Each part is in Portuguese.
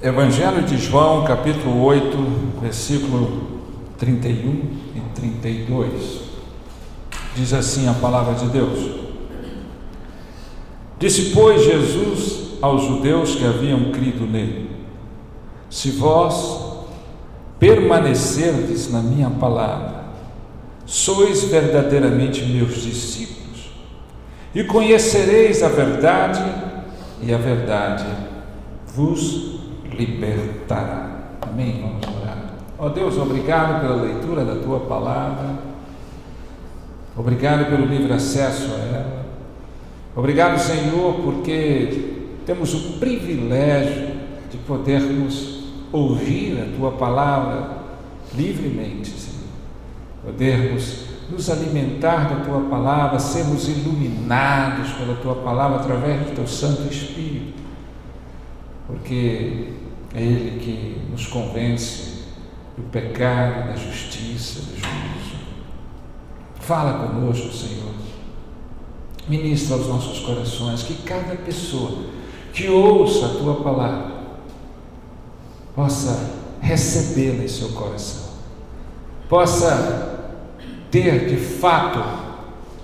Evangelho de João, capítulo 8, versículo 31 e 32. Diz assim a palavra de Deus: Disse, pois, Jesus aos judeus que haviam crido nele: Se vós permanecerdes na minha palavra, sois verdadeiramente meus discípulos, e conhecereis a verdade, e a verdade vos libertará. Amém? Vamos orar. Ó Deus, obrigado pela leitura da tua palavra, obrigado pelo livre acesso a ela, obrigado, Senhor, porque temos o privilégio de podermos ouvir a tua palavra livremente, Senhor, podermos nos alimentar da tua palavra, sermos iluminados pela tua palavra através do teu Santo Espírito, porque é Ele que nos convence do pecado, da justiça, do juízo. Fala conosco, Senhor, ministra aos nossos corações, que cada pessoa que ouça a tua palavra possa recebê-la em seu coração, possa ter de fato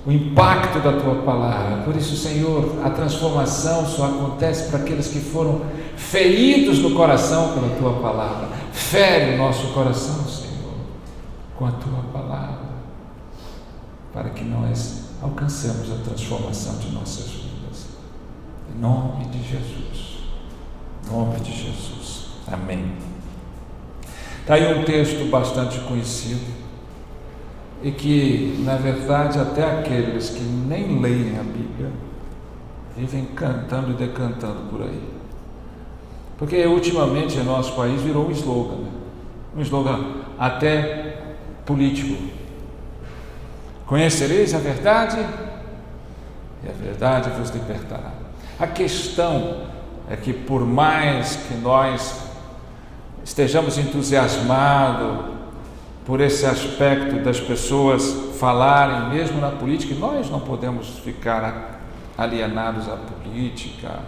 o impacto da tua palavra. Por isso, Senhor, a transformação só acontece para aqueles que foram feridos no coração pela tua palavra. Fere o nosso coração, Senhor, com a tua palavra, para que nós alcancemos a transformação de nossas vidas. Em nome de Jesus. Em nome de Jesus. Amém. Está aí um texto bastante conhecido e que, na verdade, até aqueles que nem leem a Bíblia vivem cantando e decantando por aí. Porque ultimamente em nosso país virou um slogan até político. Conhecereis a verdade e a verdade vos libertará. A questão é que, por mais que nós estejamos entusiasmados por esse aspecto das pessoas falarem, mesmo na política, nós não podemos ficar alienados à política,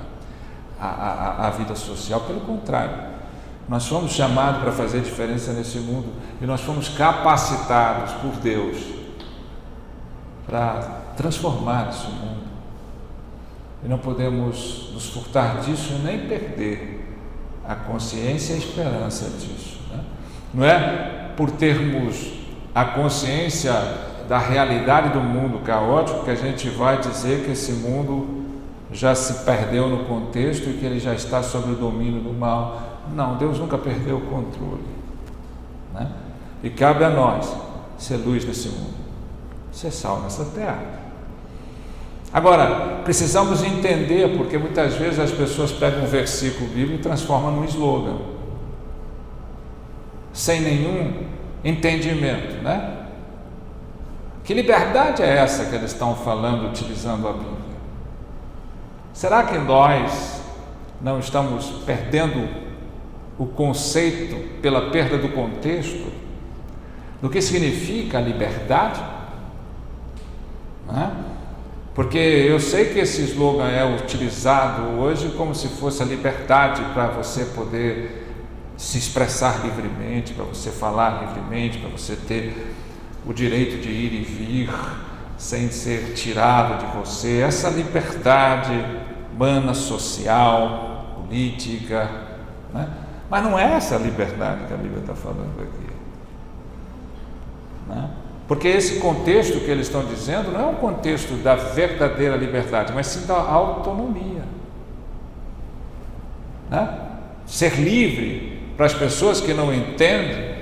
à vida social. Pelo contrário, nós fomos chamados para fazer diferença nesse mundo e nós fomos capacitados por Deus para transformar esse mundo. E não podemos nos furtar disso e nem perder a consciência e a esperança disso, né? Não é por termos a consciência da realidade do mundo caótico que a gente vai dizer que esse mundo já se perdeu no contexto e que ele já está sob o domínio do mal. Não, Deus nunca perdeu o controle, né? E cabe a nós ser luz nesse mundo, ser sal nessa terra. Agora, precisamos entender, porque muitas vezes as pessoas pegam um versículo bíblico e transformam num slogan, sem nenhum entendimento, né? Que liberdade é essa que eles estão falando, utilizando a Bíblia? Será que nós não estamos perdendo o conceito pela perda do contexto do que significa a liberdade? Né? Porque eu sei que esse slogan é utilizado hoje como se fosse a liberdade para você poder se expressar livremente, para você falar livremente, para você ter o direito de ir e vir sem ser tirado de você. Essa liberdade humana, social, política, né? Mas não é essa a liberdade que a Bíblia está falando aqui, né? Porque esse contexto que eles estão dizendo não é um contexto da verdadeira liberdade, mas sim da autonomia, né? Ser livre para as pessoas que não entendem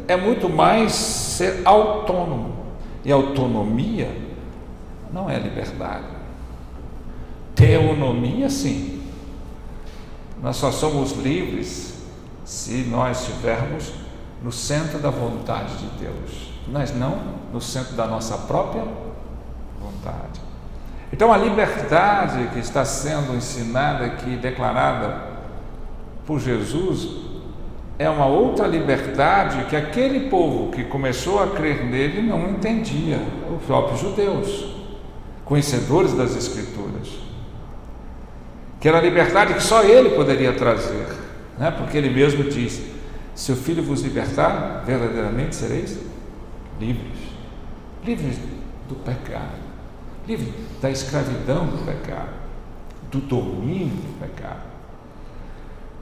é muito mais ser autônomo, e autonomia não é liberdade. Teonomia, sim. Nós só somos livres se nós estivermos no centro da vontade de Deus, mas não no centro da nossa própria vontade. Então a liberdade que está sendo ensinada aqui, declarada por Jesus, é uma outra liberdade que aquele povo que começou a crer nele não entendia, os próprios judeus, conhecedores das Escrituras, que era a liberdade que só ele poderia trazer. né? Porque ele mesmo diz: se o Filho vos libertar, verdadeiramente sereis livres. Livres do pecado, livres da escravidão do pecado, do domínio do pecado,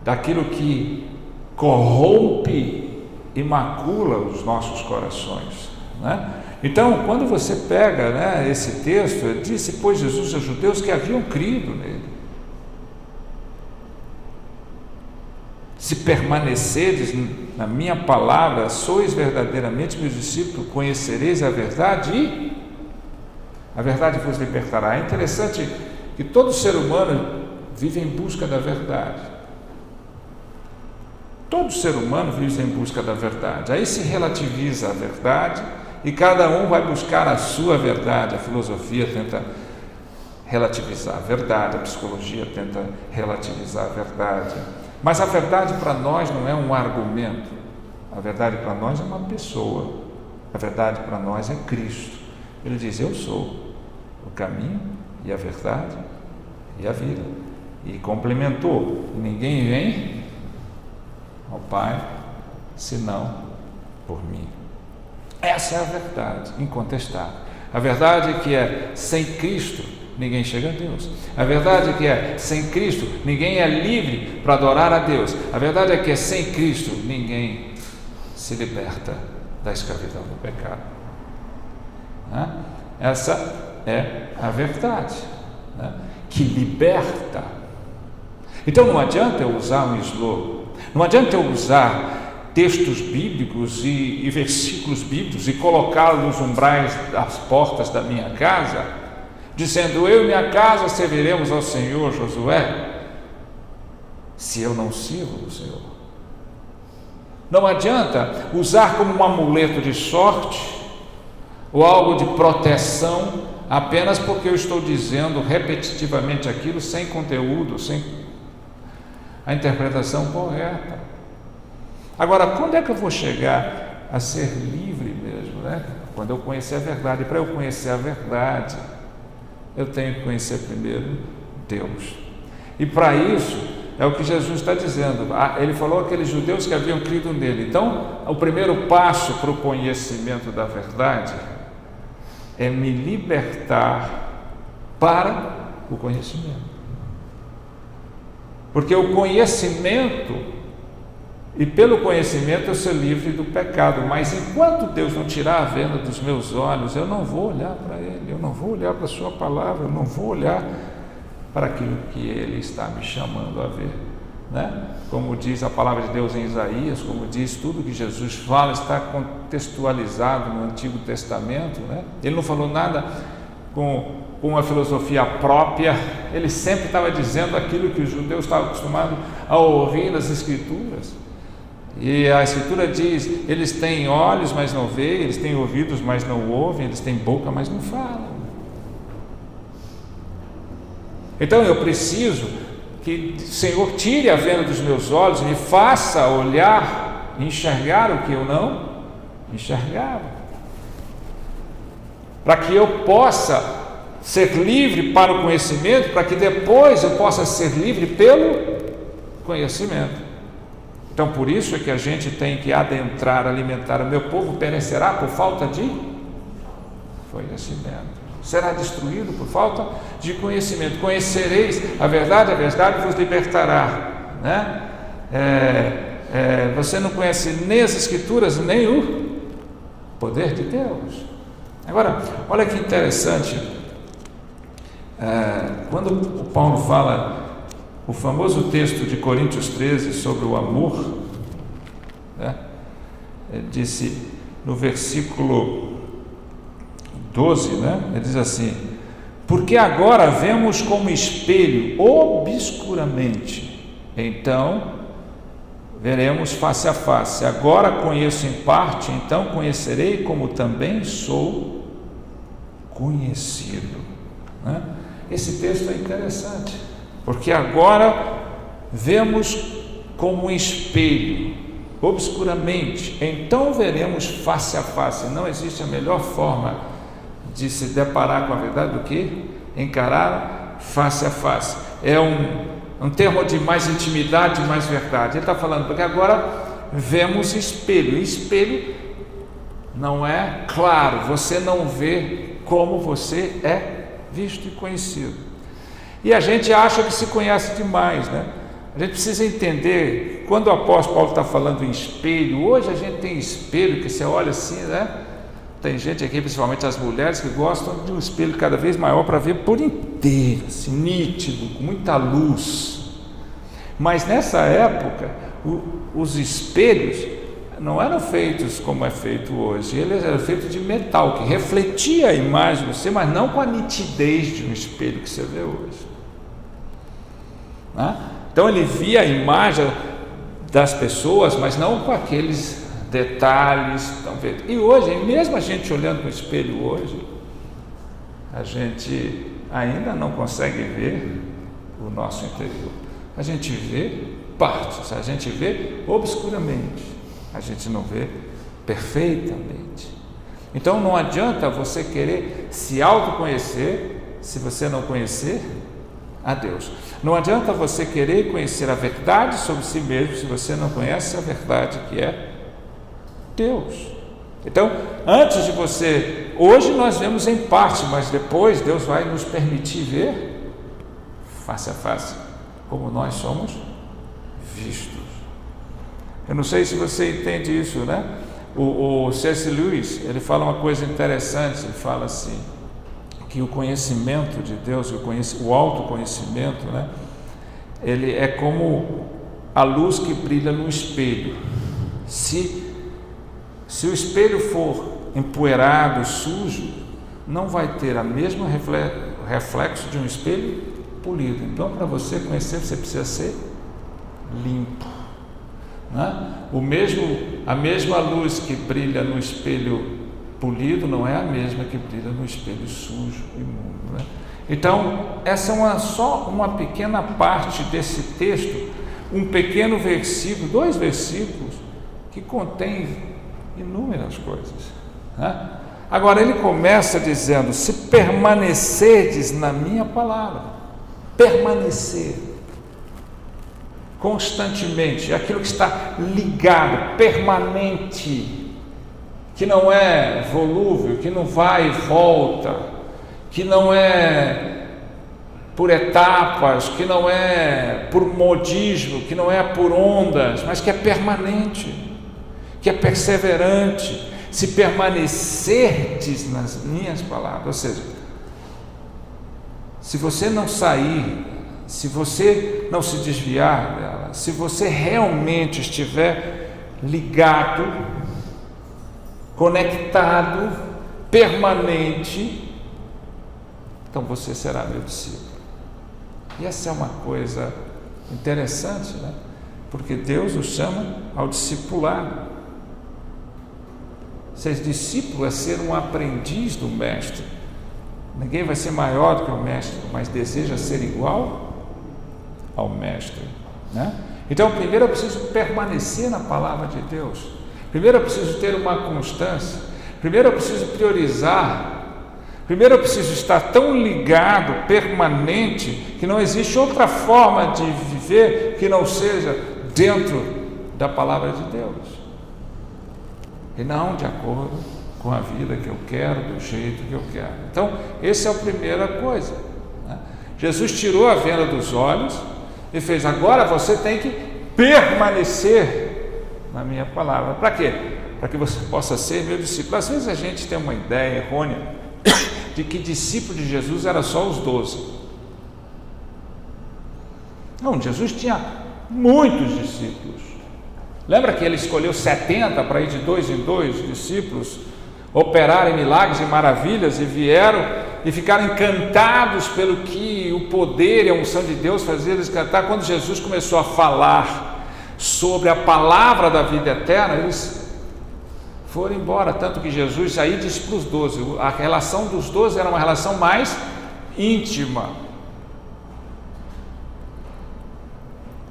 daquilo que corrompe e macula os nossos corações, né? Então, quando você pega, né, esse texto, ele disse: pois Jesus aos judeus que haviam crido nele: se permanecerdes na minha palavra, sois verdadeiramente meus discípulos, conhecereis a verdade e a verdade vos libertará. É interessante que todo ser humano vive em busca da verdade. Todo ser humano vive em busca da verdade. Aí se relativiza a verdade e cada um vai buscar a sua verdade. A filosofia tenta relativizar a verdade, a psicologia tenta relativizar a verdade. Mas a verdade para nós não é um argumento. A verdade para nós é uma pessoa. A verdade para nós é Cristo. Ele diz: eu sou o caminho e a verdade e a vida. E complementou: ninguém vem ao Pai senão por mim. Essa é a verdade incontestável. A verdade é que sem Cristo ninguém chega a Deus. A verdade é que sem Cristo ninguém é livre para adorar a Deus. A verdade é que sem Cristo ninguém se liberta da escravidão do pecado, né? Essa é a verdade, né, que liberta. Então não adianta eu usar um slogan, não adianta eu usar textos bíblicos e versículos bíblicos e colocá-los nos umbrais das portas da minha casa, dizendo: eu e minha casa serviremos ao Senhor, Josué, se eu não sirvo o Senhor. Não adianta usar como um amuleto de sorte ou algo de proteção apenas porque eu estou dizendo repetitivamente aquilo sem conteúdo, sem a interpretação correta. Agora, quando é que eu vou chegar a ser livre mesmo, né? Quando eu conhecer a verdade. Para eu conhecer a verdade, eu tenho que conhecer primeiro Deus. E para isso, é o que Jesus está dizendo. Ele falou aqueles judeus que haviam crido nele. Então, o primeiro passo para o conhecimento da verdade é me libertar para o conhecimento. Porque o conhecimento, e pelo conhecimento eu ser livre do pecado, mas enquanto Deus não tirar a venda dos meus olhos, eu não vou olhar para Ele, eu não vou olhar para a sua palavra, eu não vou olhar para aquilo que Ele está me chamando a ver, né? Como diz a palavra de Deus em Isaías, como diz tudo que Jesus fala, está contextualizado no Antigo Testamento, né? Ele não falou nada com uma filosofia própria, ele sempre estava dizendo aquilo que os judeus estavam acostumados a ouvir nas Escrituras. E a Escritura diz: eles têm olhos, mas não veem, eles têm ouvidos, mas não ouvem, eles têm boca, mas não falam. Então eu preciso que o Senhor tire a venda dos meus olhos e me faça olhar, enxergar o que eu não enxergava, para que eu possa ser livre para o conhecimento, para que depois eu possa ser livre pelo conhecimento. Então, por isso é que a gente tem que adentrar, alimentar. O meu povo perecerá por falta de conhecimento, será destruído por falta de conhecimento. Conhecereis a verdade vos libertará, né? Você não conhece nem as Escrituras, nem o poder de Deus. Agora, olha que interessante, quando o Paulo fala o famoso texto de Coríntios 13 sobre o amor, né? Ele disse no versículo 12, né? Ele diz assim: porque agora vemos como espelho obscuramente, então veremos face a face. Agora conheço em parte, então conhecerei como também sou conhecido, né? Esse texto é interessante, porque agora vemos como um espelho, obscuramente, então veremos face a face. Não existe a melhor forma de se deparar com a verdade do que encarar face a face. É um termo de mais intimidade, mais verdade. Ele está falando, porque agora vemos espelho. E espelho não é claro, você não vê como você é visto e conhecido. E a gente acha que se conhece demais, né? A gente precisa entender, quando o apóstolo Paulo está falando em espelho, hoje a gente tem espelho que você olha assim, né? Tem gente aqui, principalmente as mulheres, que gostam de um espelho cada vez maior para ver por inteiro, assim, nítido, com muita luz. Mas nessa época, os espelhos não eram feitos como é feito hoje, eles eram feitos de metal, que refletia a imagem de você, mas não com a nitidez de um espelho que você vê hoje, né? Então ele via a imagem das pessoas, mas não com aqueles detalhes tão feitos. E hoje, mesmo a gente olhando no espelho hoje, a gente ainda não consegue ver o nosso interior. A gente vê partes, a gente vê obscuramente, a gente não vê perfeitamente. Então não adianta você querer se autoconhecer se você não conhecer a Deus. Não adianta você querer conhecer a verdade sobre si mesmo se você não conhece a verdade que é Deus. Então, antes de você, hoje nós vemos em parte, mas depois Deus vai nos permitir ver face a face como nós somos vistos. Eu não sei se você entende isso, né? O C.S. Lewis, ele fala uma coisa interessante, ele fala assim, que o conhecimento de Deus, o autoconhecimento, né? Ele é como a luz que brilha no espelho. Se o espelho for empoeirado, sujo, não vai ter a mesma reflexo de um espelho polido. Então, para você conhecer, você precisa ser limpo, né? A mesma luz que brilha no espelho polido não é a mesma que brilha no espelho sujo e imundo, né? Então, essa é só uma pequena parte desse texto, um pequeno versículo, 2 versículos, que contém inúmeras coisas, né? Agora ele começa dizendo: se permanecerdes na minha palavra, permanecer constantemente, aquilo que está ligado, permanente, que não é volúvel, que não vai e volta, que não é por etapas, que não é por modismo, que não é por ondas, mas que é permanente, que é perseverante. Se permanecerdes nas minhas palavras, ou seja, se você não sair, se você não se desviar dela, se você realmente estiver ligado, conectado, permanente, então você será meu discípulo. E essa é uma coisa interessante, né? Porque Deus o chama ao discipulado. Ser discípulo é ser um aprendiz do mestre. Ninguém vai ser maior do que o mestre, mas deseja ser igual ao mestre, né? Então, primeiro eu preciso permanecer na palavra de Deus. Primeiro eu preciso ter uma constância. Primeiro eu preciso priorizar. Primeiro eu preciso estar tão ligado, permanente, que não existe outra forma de viver que não seja dentro da palavra de Deus. E não de acordo com a vida que eu quero, do jeito que eu quero. Então, essa é a primeira coisa, né? Jesus tirou a venda dos olhos e fez: agora você tem que permanecer na minha palavra. Para quê? Para que você possa ser meu discípulo. Às vezes a gente tem uma ideia errônea de que discípulo de Jesus era só os 12. Não, Jesus tinha muitos discípulos. Lembra que ele escolheu 70 para ir de 2 em 2 discípulos, operarem milagres e maravilhas, e vieram e ficaram encantados pelo que o poder e a unção de Deus fazia eles cantar. Quando Jesus começou a falar sobre a palavra da vida eterna, eles foram embora. Tanto que Jesus aí disse para os 12, a relação dos 12 era uma relação mais íntima.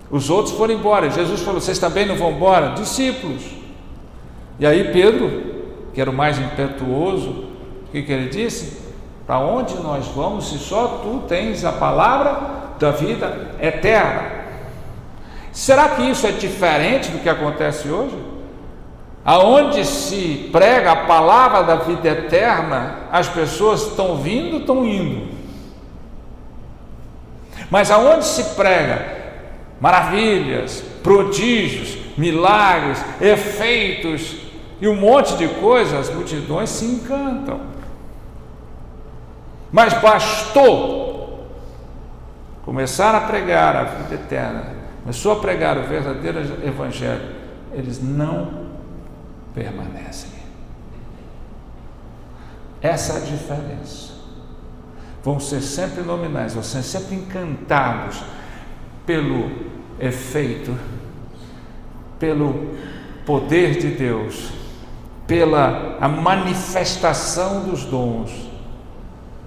Os outros foram embora. Jesus falou: vocês também não vão embora? Discípulos. E aí Pedro, que era o mais impetuoso, o que ele disse? Para onde nós vamos se só tu tens a palavra da vida eterna. Será que isso é diferente do que acontece hoje? Aonde se prega a palavra da vida eterna, as pessoas estão vindo, estão indo. Mas aonde se prega maravilhas, prodígios, milagres, efeitos e um monte de coisas, as multidões se encantam. Mas bastou começar a pregar a vida eterna, começou a pregar o verdadeiro evangelho, eles não permanecem. Essa é a diferença. Vão ser sempre nominais, vão ser sempre encantados pelo efeito, pelo poder de Deus, pela a manifestação dos dons,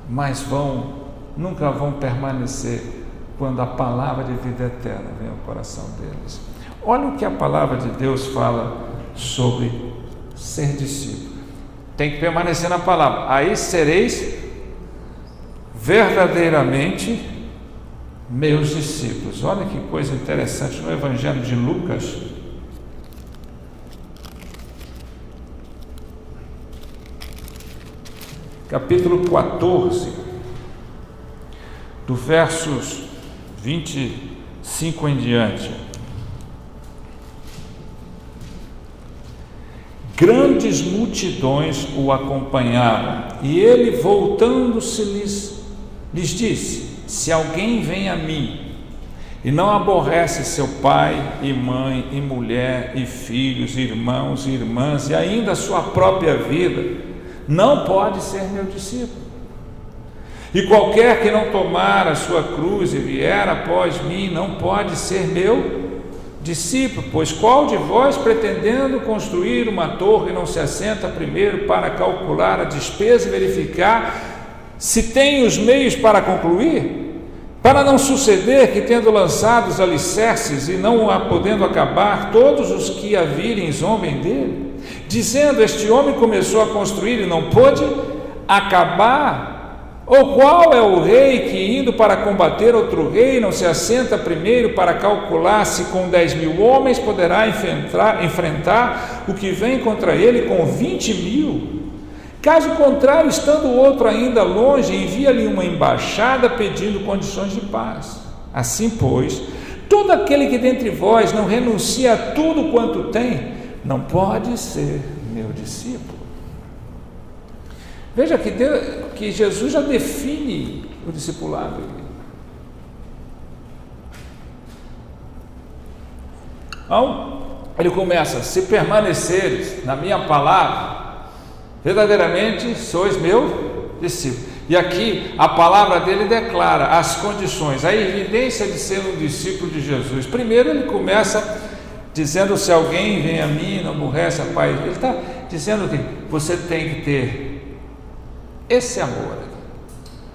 mas nunca vão permanecer quando a palavra de vida eterna vem ao coração deles. Olha o que a palavra de Deus fala sobre ser discípulo. Tem que permanecer na palavra, aí sereis verdadeiramente meus discípulos. Olha que coisa interessante no Evangelho de Lucas, capítulo 14, do versos 25 em diante. Grandes multidões o acompanhavam, e ele, voltando-se, lhes disse: se alguém vem a mim e não aborrece seu pai e mãe e mulher e filhos, irmãos e irmãs e ainda a sua própria vida, não pode ser meu discípulo. E qualquer que não tomar a sua cruz e vier após mim, não pode ser meu discípulo. Pois qual de vós, pretendendo construir uma torre, não se assenta primeiro para calcular a despesa e verificar se tem os meios para concluir? Para não suceder que, tendo lançado os alicerces e não a podendo acabar, todos os que a virem zombem dele, dizendo: este homem começou a construir e não pôde acabar. Ou qual é o rei que, indo para combater outro rei, não se assenta primeiro para calcular se com 10.000 homens poderá enfrentar o que vem contra ele com 20.000? Caso contrário, estando o outro ainda longe, envia-lhe uma embaixada pedindo condições de paz. Assim, pois, todo aquele que dentre vós não renuncia a tudo quanto tem, não pode ser meu discípulo. Veja que Jesus já define o discipulado. Então, ele começa: se permaneceres na minha palavra, verdadeiramente sois meu discípulo. E aqui a palavra dele declara as condições, a evidência de ser um discípulo de Jesus. Primeiro ele começa dizendo: se alguém vem a mim, não aborrece a paz. Ele está dizendo que você tem que ter esse amor,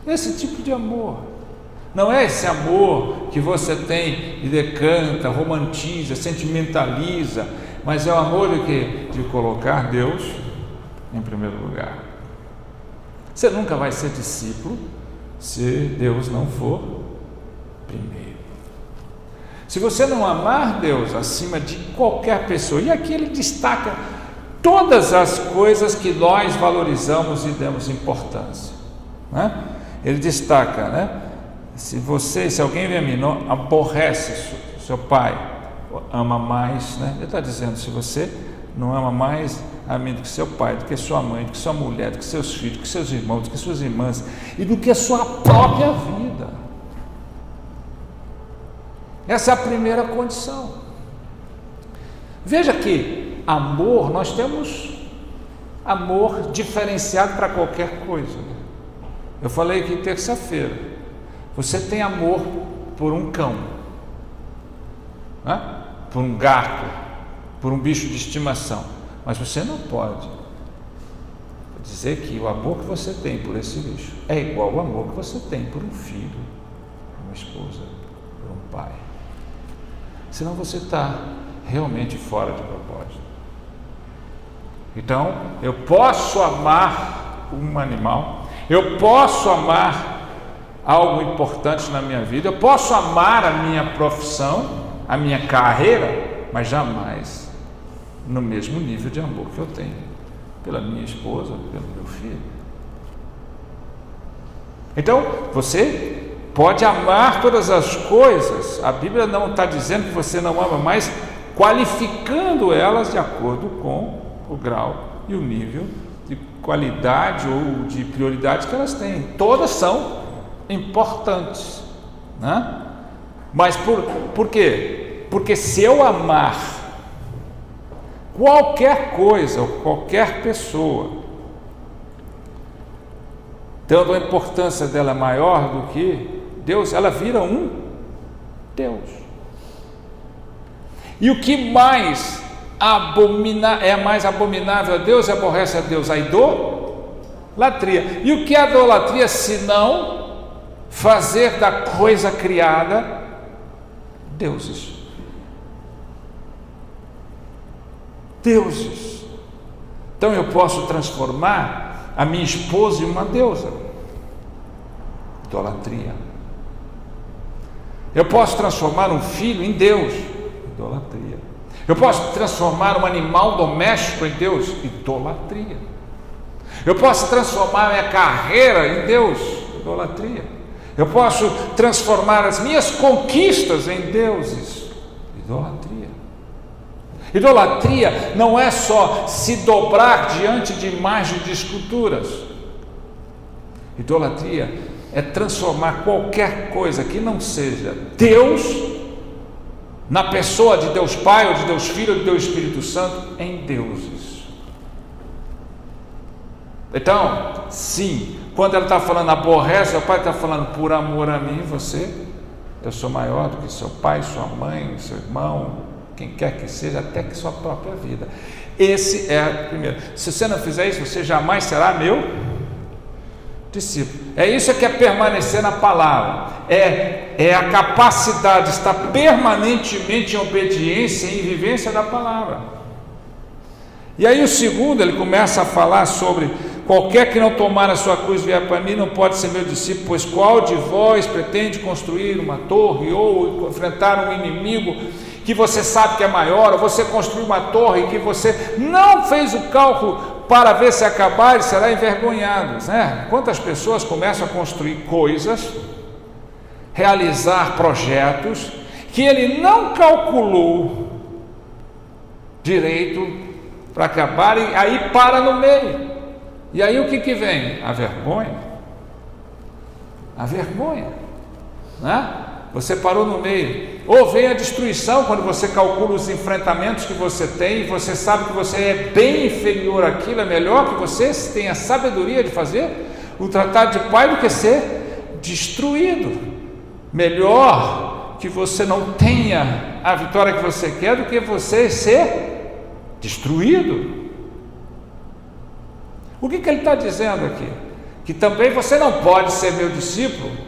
esse tipo de amor. Não é esse amor que você tem e decanta, romantiza, sentimentaliza, mas é o amor de quê? De colocar Deus em primeiro lugar. Você nunca vai ser discípulo se Deus não for primeiro. Se você não amar Deus acima de qualquer pessoa, e aqui ele destaca todas as coisas que nós valorizamos e damos importância, né? Ele destaca, né? Se alguém vem a mim, não aborrece seu pai, ama mais, né? Ele está dizendo: se você não ama mais a mim do que seu pai, do que sua mãe, do que sua mulher, do que seus filhos, do que seus irmãos, do que suas irmãs e do que a sua própria vida. Essa é a primeira condição. Veja que amor, nós temos amor diferenciado para qualquer coisa. Eu falei aqui terça-feira, você tem amor por um cão, né? Por um gato, por um bicho de estimação, mas você não pode dizer que o amor que você tem por esse bicho é igual ao amor que você tem por um filho, por uma esposa, por um pai. Senão você está realmente fora de propósito. Então, eu posso amar um animal, eu posso amar algo importante na minha vida. Eu posso amar a minha profissão, a minha carreira, mas jamais no mesmo nível de amor que eu tenho pela minha esposa, pelo meu filho. Então, você pode amar todas as coisas. A Bíblia não está dizendo que você não ama, mas qualificando elas de acordo com o grau e o nível de qualidade ou de prioridade que elas têm. Todas são importantes, né? Mas por quê? Porque se eu amar qualquer coisa ou qualquer pessoa, dando a importância dela maior do que Deus, ela vira um Deus. E o que mais é mais abominável a Deus e aborrece a Deus? A idolatria. E o que é idolatria senão fazer da coisa criada deuses? Deuses. Então eu posso transformar a minha esposa em uma deusa. Idolatria. Eu posso transformar um filho em Deus. Idolatria. Eu posso transformar um animal doméstico em Deus. Idolatria. Eu posso transformar a minha carreira em Deus. Idolatria. Eu posso transformar as minhas conquistas em deuses. Idolatria. Idolatria não é só se dobrar diante de imagens de esculturas. Idolatria é transformar qualquer coisa que não seja Deus, na pessoa de Deus Pai, ou de Deus Filho, ou de Deus Espírito Santo, em deuses. Então, sim, quando ela está falando aborrece, o pai está falando por amor a mim, eu sou maior do que seu pai, sua mãe, seu irmão, quem quer que seja, até que sua própria vida. Esse é o primeiro. Se você não fizer isso, você jamais será meu discípulo. É isso que é permanecer na palavra. É a capacidade de estar permanentemente em obediência e em vivência da palavra. E aí o segundo, ele começa a falar sobre: qualquer que não tomar a sua cruz e vier para mim não pode ser meu discípulo, pois qual de vós pretende construir uma torre ou enfrentar um inimigo que você sabe que é maior, ou você construiu uma torre que você não fez o cálculo para ver se acabar, e será envergonhado, né? Quantas pessoas começam a construir coisas, realizar projetos que ele não calculou direito para acabar, e aí para no meio. E aí o que vem? A vergonha. A vergonha, né? Você parou no meio. Ou vem a destruição quando você calcula os enfrentamentos que você tem e você sabe que você é bem inferior àquilo, é melhor que você tenha a sabedoria de fazer o tratado de pai do que ser destruído. Melhor que você não tenha a vitória que você quer do que você ser destruído. O que ele está dizendo aqui? Que também você não pode ser meu discípulo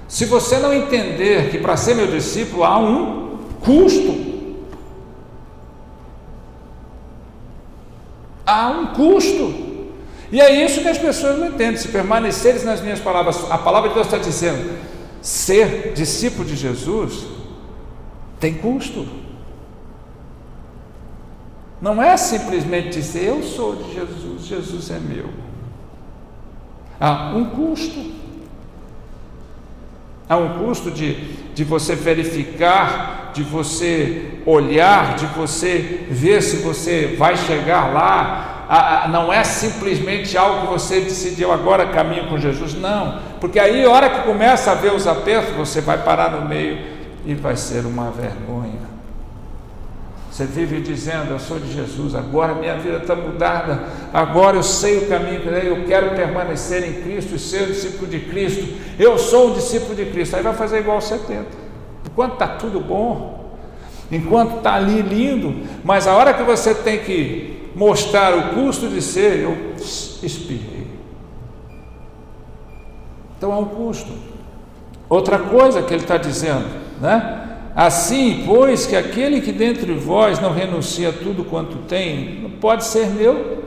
se você não entender que para ser meu discípulo há um custo. Há um custo. E é isso que as pessoas não entendem. Se permanecerem nas minhas palavras, a palavra de Deus está dizendo: ser discípulo de Jesus tem custo. Não é simplesmente dizer eu sou de Jesus, Jesus é meu. Há um custo. Há um custo de você verificar, de você olhar, de você ver se você vai chegar lá. Não é simplesmente algo que você decidiu agora caminho com Jesus, não, porque aí a hora que começa a ver os apertos, você vai parar no meio e vai ser uma vergonha. Você vive dizendo: eu sou de Jesus, agora minha vida está mudada, agora eu sei o caminho, eu quero permanecer em Cristo e ser um discípulo de Cristo, eu sou um discípulo de Cristo. Aí vai fazer igual aos 70, enquanto está tudo bom, enquanto está ali lindo, mas a hora que você tem que mostrar o custo de ser, eu espirrei. Então há um custo. Outra coisa que ele está dizendo, né? Assim, pois, que aquele que dentre vós não renuncia a tudo quanto tem, não pode ser meu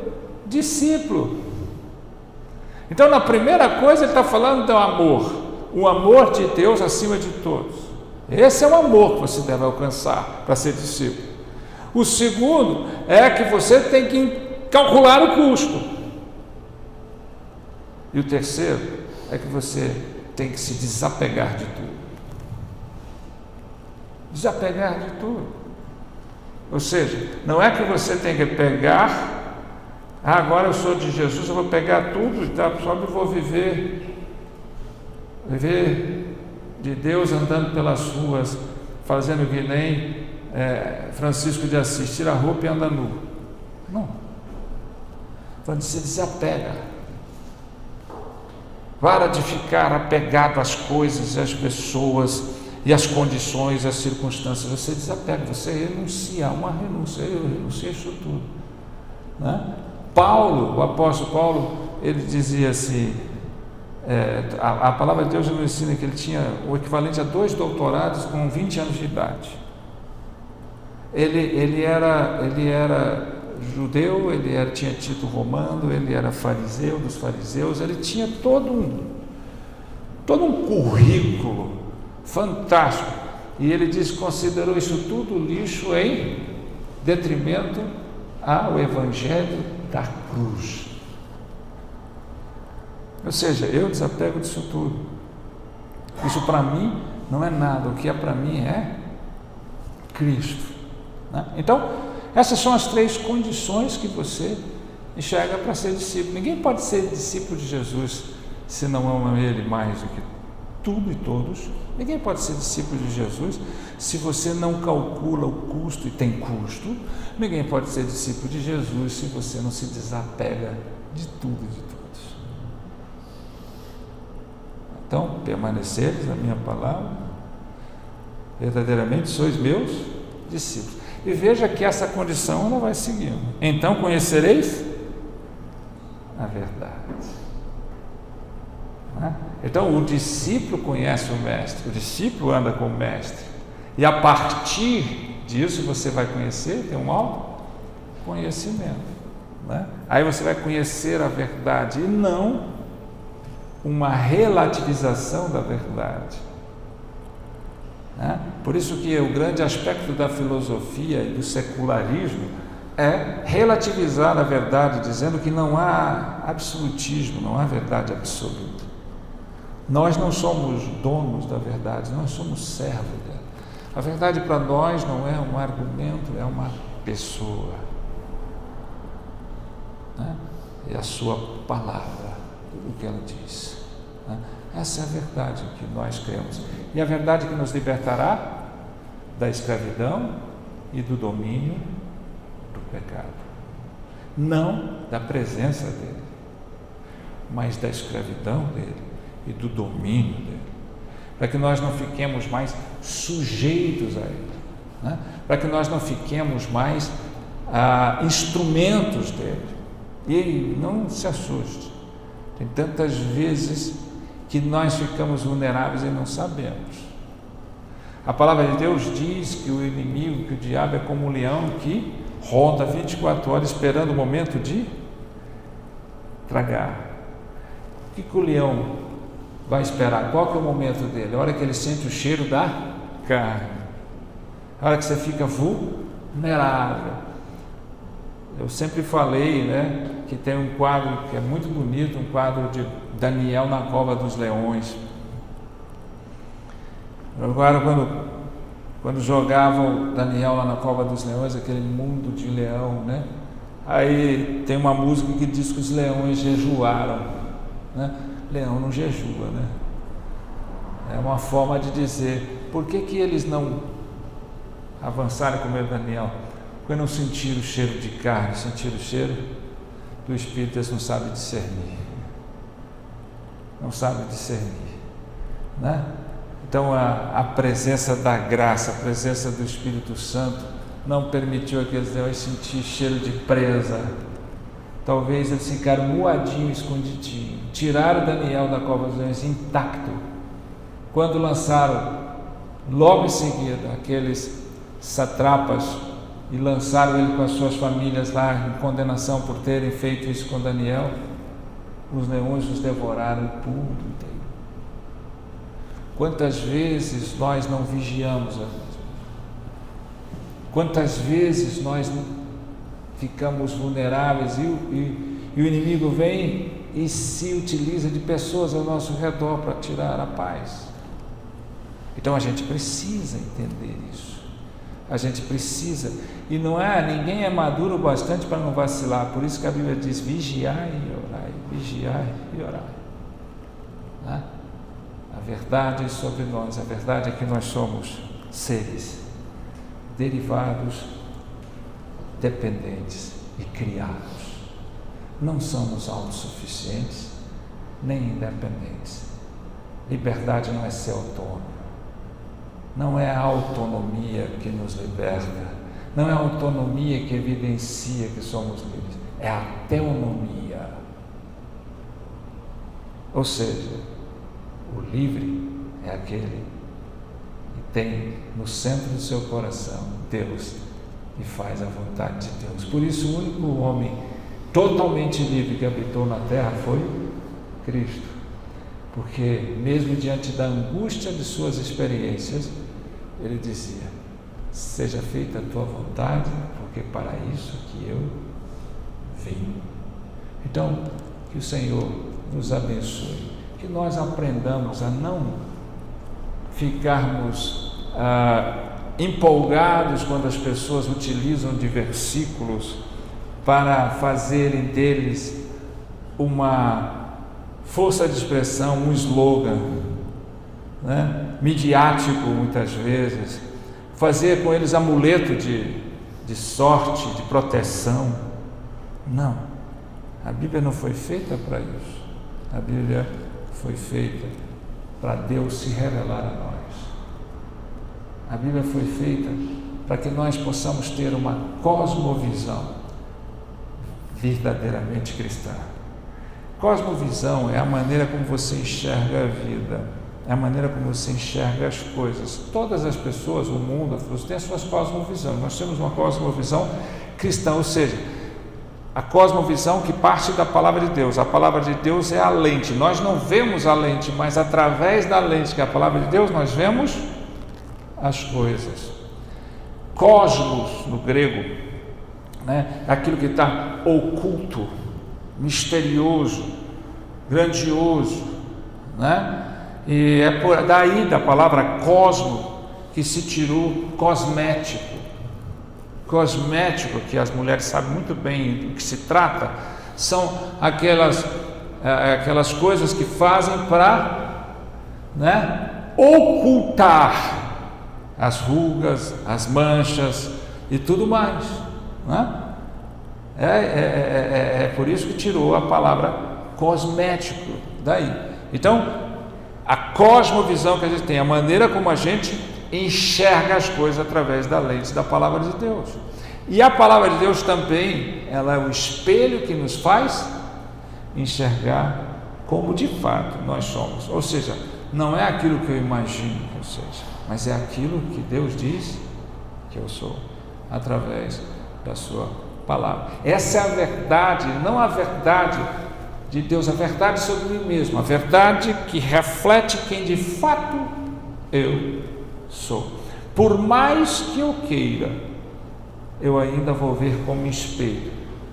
discípulo. Então, na primeira coisa, ele está falando do amor. o amor de Deus acima de todos. Esse é o amor que você deve alcançar para ser discípulo. O segundo é que você tem que calcular o custo. E o terceiro é que você tem que se desapegar de tudo. Desapegar de tudo. Ou seja, não é que você tem que pegar, agora eu sou de Jesus, eu vou pegar tudo e tá, só eu vou viver de Deus andando pelas ruas, fazendo que nem Francisco de Assis, tira a roupa e anda nu. Não. Quando você desapega, para de ficar apegado às coisas, às pessoas e às condições, às circunstâncias. Você desapega, você renuncia, uma renúncia. Eu renuncio a isso tudo, né? Paulo, o apóstolo Paulo, ele dizia assim, a palavra de Deus nos ensina que ele tinha o equivalente a 2 doutorados com 20 anos de idade. Ele era judeu, tinha título romano, ele era fariseu dos fariseus, ele tinha todo um currículo fantástico, e ele diz que considerou isso tudo lixo em detrimento ao evangelho da cruz. Ou seja, eu desapego disso tudo. Isso para mim não é nada, o que é para mim é Cristo, né? Então, essas são as 3 condições que você enxerga para ser discípulo. Ninguém pode ser discípulo de Jesus se não ama Ele mais do que tudo e todos. Ninguém pode ser discípulo de Jesus se você não calcula o custo, e tem custo. Ninguém pode ser discípulo de Jesus se você não se desapega de tudo e de todos. Então, permaneceres na minha palavra, verdadeiramente sois meus discípulos. E veja que essa condição ela vai seguindo. Então conhecereis a verdade. Então o discípulo conhece o mestre, o discípulo anda com o mestre, e a partir disso você vai conhecer, ter um autoconhecimento, né? Aí você vai conhecer a verdade, e não uma relativização da verdade, né? Por isso que o grande aspecto da filosofia e do secularismo é relativizar a verdade, dizendo que não há absolutismo, não há verdade absoluta. Nós não somos donos da verdade, nós somos servos dela. A verdade para nós não é um argumento, é uma pessoa, né? É a sua palavra, tudo o que ela diz, né? Essa é a verdade que nós cremos, e a verdade que nos libertará da escravidão e do domínio do pecado, não da presença dele, mas da escravidão dele e do domínio dele, para que nós não fiquemos mais sujeitos a ele, né? Para que nós não fiquemos mais instrumentos dele. E não se assuste, tem tantas vezes que nós ficamos vulneráveis e não sabemos. A palavra de Deus diz que o inimigo, que o diabo é como um leão que ronda 24 horas esperando o momento de tragar. O que o leão vai esperar? Qual que é o momento dele? A hora que ele sente o cheiro da carne, a hora que você fica vulnerável. Eu sempre falei, né, que tem um quadro que é muito bonito, um quadro de Daniel na cova dos leões. Agora, quando jogavam Daniel lá na cova dos leões, aquele mundo de leão, né? Aí tem uma música que diz que os leões jejuaram, né? Leão não jejua, né? É uma forma de dizer, por que eles não avançaram com o meu Daniel? Porque não sentiram o cheiro de carne, sentiram o cheiro do Espírito, eles não sabem discernir. Não sabem discernir, né? Então a presença da graça, a presença do Espírito Santo não permitiu aqueles leões sentir cheiro de presa. Talvez eles ficaram moadinhos, escondidinhos. Tiraram Daniel da cova dos leões intacto. Quando lançaram, logo em seguida, aqueles satrapas e lançaram ele com as suas famílias lá em condenação por terem feito isso com Daniel, os leões os devoraram tudo inteiro. Quantas vezes nós não vigiamos? Quantas vezes nós ficamos vulneráveis e o inimigo vem e se utiliza de pessoas ao nosso redor para tirar a paz? Então a gente precisa entender isso. A gente precisa, e ninguém é maduro bastante para não vacilar. Por isso que a Bíblia diz: vigiai e orai, vigiai e orai. Né? A verdade sobre nós, a verdade é que nós somos seres derivados, dependentes e criados. Não somos autossuficientes nem independentes. Liberdade não é ser autônomo. Não é a autonomia que nos liberta, não é a autonomia que evidencia que somos livres, é a teonomia. Ou seja, o livre é aquele que tem no centro do seu coração Deus e faz a vontade de Deus. Por isso, o único homem totalmente livre que habitou na terra foi Cristo. Porque mesmo diante da angústia de suas experiências, ele dizia: seja feita a tua vontade, porque para isso que eu vim. Então, que o Senhor nos abençoe, que nós aprendamos a não ficarmos empolgados quando as pessoas utilizam de versículos para fazerem deles uma força de expressão, um slogan, né? Midiático muitas vezes, fazer com eles amuleto de sorte, de proteção. Não, a Bíblia não foi feita para isso. A Bíblia foi feita para Deus se revelar a nós. A Bíblia foi feita para que nós possamos ter uma cosmovisão verdadeiramente cristã. Cosmovisão é a maneira como você enxerga a vida, é a maneira como você enxerga as coisas. Todas as pessoas, o mundo, as pessoas têm as suas cosmovisões. Nós temos uma cosmovisão cristã, ou seja, a cosmovisão que parte da palavra de Deus. A palavra de Deus é a lente. Nós não vemos a lente, mas através da lente, que é a palavra de Deus, nós vemos as coisas. Cosmos, no grego, né? Aquilo que está oculto, misterioso, grandioso, né? E é por daí da palavra cosmo que se tirou cosmético. Cosmético, que as mulheres sabem muito bem do que se trata, são aquelas coisas que fazem para, né, ocultar as rugas, as manchas e tudo mais, né? É por isso que tirou a palavra cosmético daí. Então, a cosmovisão que a gente tem, a maneira como a gente enxerga as coisas através da lente da palavra de Deus. E a palavra de Deus também, ela é o espelho que nos faz enxergar como de fato nós somos. Ou seja, não é aquilo que eu imagino que eu seja, mas é aquilo que Deus diz que eu sou, através da sua palavra. Essa é a verdade, não a verdade de Deus, a verdade sobre mim mesmo, a verdade que reflete quem de fato eu sou. Por mais que eu queira, eu ainda vou ver como espelho,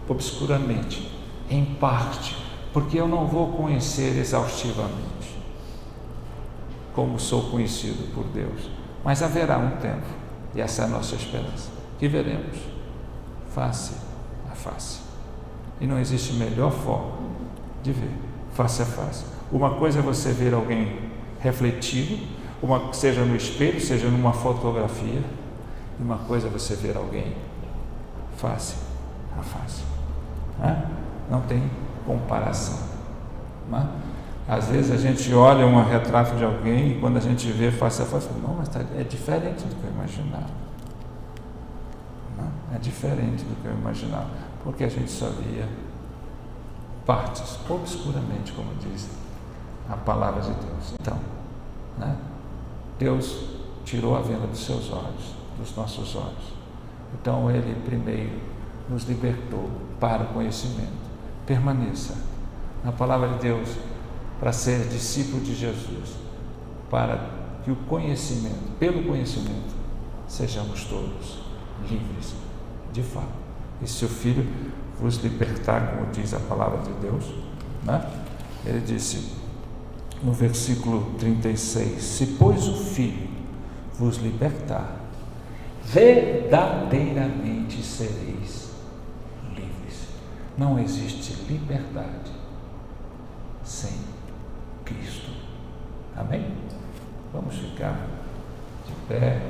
obscuramente, em parte, porque eu não vou conhecer exaustivamente como sou conhecido por Deus, mas haverá um tempo, e essa é a nossa esperança, que veremos face a face, e não existe melhor forma de ver face a face. Uma coisa é você ver alguém refletido, seja no espelho, seja numa fotografia, e uma coisa é você ver alguém face a face, né? Não tem comparação, né? Às vezes a gente olha um retrato de alguém e quando a gente vê face a face, não, mas é diferente do que eu imaginava, não? É diferente do que eu imaginava, porque a gente só via partes, obscuramente, como diz a palavra de Deus. Então, né? Deus tirou a venda dos seus olhos, dos nossos olhos. Então Ele primeiro nos libertou para o conhecimento. Permaneça na palavra de Deus para ser discípulo de Jesus. para que o conhecimento, pelo conhecimento, sejamos todos livres de fato. E se o Filho vos libertar, como diz a palavra de Deus, né? Ele disse no versículo 36, se pois o Filho vos libertar, verdadeiramente sereis livres. Não existe liberdade sem Cristo. Amém? Vamos ficar de pé,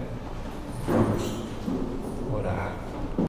vamos orar.